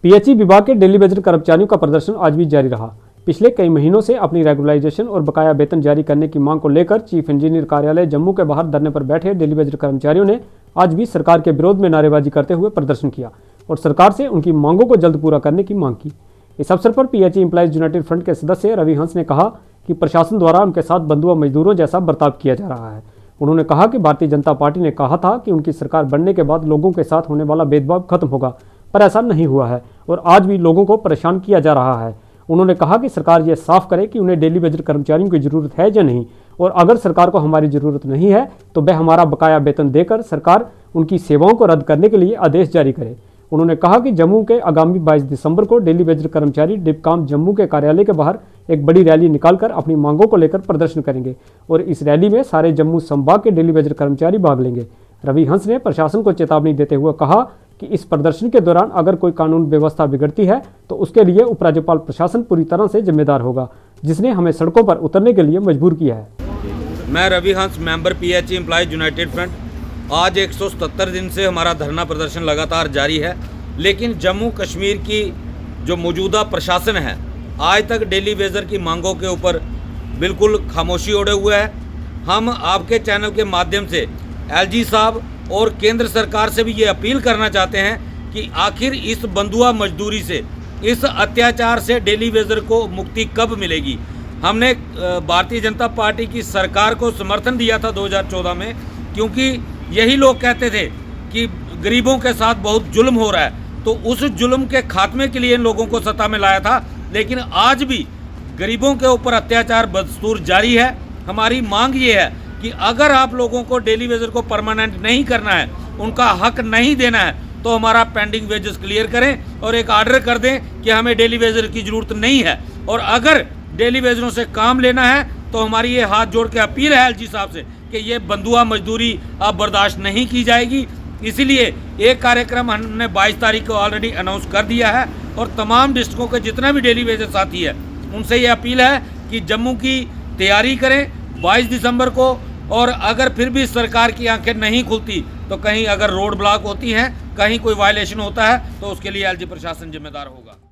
PHE विभाग के daily Vaser कर्मचारियों का प्रदर्शन आज भी जारी रहा। पिछले कई महीनों से अपनी रेगुलराइजेशन और बकाया वेतन जारी करने की मांग को लेकर चीफ इंजीनियर कार्यालय जम्मू के बाहर धरने पर बैठे डेली वेजर कर्मचारियों ने आज भी सरकार के विरोध में नारेबाजी करते हुए प्रदर्शन किया और सरकार से उनकी मांगों को जल्द पूरा करने की मांग की। इस अवसर पर पीएचई एम्प्लॉइज यूनाइटेड फ्रंट के सदस्य रवि हंस ने कहा कि प्रशासन द्वारा उनके साथ बंधुआ मजदूरों जैसा बर्ताव किया जा रहा है। उन्होंने कहा कि भारतीय जनता पार्टी ने कहा था कि उनकी सरकार बनने के बाद लोगों के साथ होने वाला भेदभाव खत्म होगा, पर ऐसा नहीं हुआ है और आज भी लोगों को परेशान किया जा रहा है। उन्होंने कहा कि सरकार यह साफ करे कि उन्हें डेली वेजर कर्मचारियों की जरूरत है या नहीं, और अगर सरकार को हमारी जरूरत नहीं है तो वह हमारा बकाया वेतन देकर सरकार उनकी सेवाओं को रद्द करने के लिए आदेश जारी करे। उन्होंने कहा कि जम्मू के आगामी 22 दिसंबर को डेली वेजर कर्मचारी डिपकाम जम्मू के कार्यालय के बाहर एक बड़ी रैली निकालकर अपनी मांगों को लेकर प्रदर्शन करेंगे और इस रैली में सारे जम्मू संभाग के डेली वेजर कर्मचारी भाग लेंगे। रवि हंस ने प्रशासन को चेतावनी देते हुए कहा कि इस प्रदर्शन के दौरान अगर कोई कानून व्यवस्था बिगड़ती है तो उसके लिए उपराज्यपाल प्रशासन पूरी तरह से जिम्मेदार होगा, जिसने हमें सड़कों पर उतरने के लिए मजबूर किया है। मैं रवि हंस, member PHE employees United front. आज 177 दिन से हमारा धरना प्रदर्शन लगातार जारी है, लेकिन जम्मू कश्मीर की जो मौजूदा प्रशासन है आज तक डेली वेजर की मांगों के ऊपर बिल्कुल खामोशी ओढ़े हुए है। हम आपके चैनल के माध्यम से एलजी साहब और केंद्र सरकार से भी ये अपील करना चाहते हैं कि आखिर इस बंधुआ मजदूरी से, इस अत्याचार से डेली वेजर को मुक्ति कब मिलेगी। हमने भारतीय जनता पार्टी की सरकार को समर्थन दिया था 2014 में, क्योंकि यही लोग कहते थे कि गरीबों के साथ बहुत जुल्म हो रहा है, तो उस जुल्म के खात्मे के लिए इन लोगों को सत्ता में लाया था। लेकिन आज भी गरीबों के ऊपर अत्याचार बदस्तूर जारी है। हमारी मांग ये है कि अगर आप लोगों को डेली वेजर को परमानेंट नहीं करना है, उनका हक नहीं देना है, तो हमारा पेंडिंग वेजेस क्लियर करें और एक आर्डर कर दें कि हमें डेली वेजर की जरूरत नहीं है। और अगर डेली वेजरों से काम लेना है तो हमारी ये हाथ जोड़ के अपील है एलजी साहब से कि ये बंधुआ मजदूरी अब बर्दाश्त नहीं की जाएगी। इसीलिए एक कार्यक्रम हमने 22 तारीख को ऑलरेडी अनाउंस कर दिया है और तमाम डिस्ट्रिक्टों के जितना भी डेली वेजर साथी है उनसे ये अपील है कि जम्मू की तैयारी करें 22 दिसंबर को। और अगर फिर भी सरकार की आंखें नहीं खुलती तो कहीं अगर रोड ब्लॉक होती हैं, कहीं कोई वायलेशन होता है, तो उसके लिए एलजी प्रशासन जिम्मेदार होगा।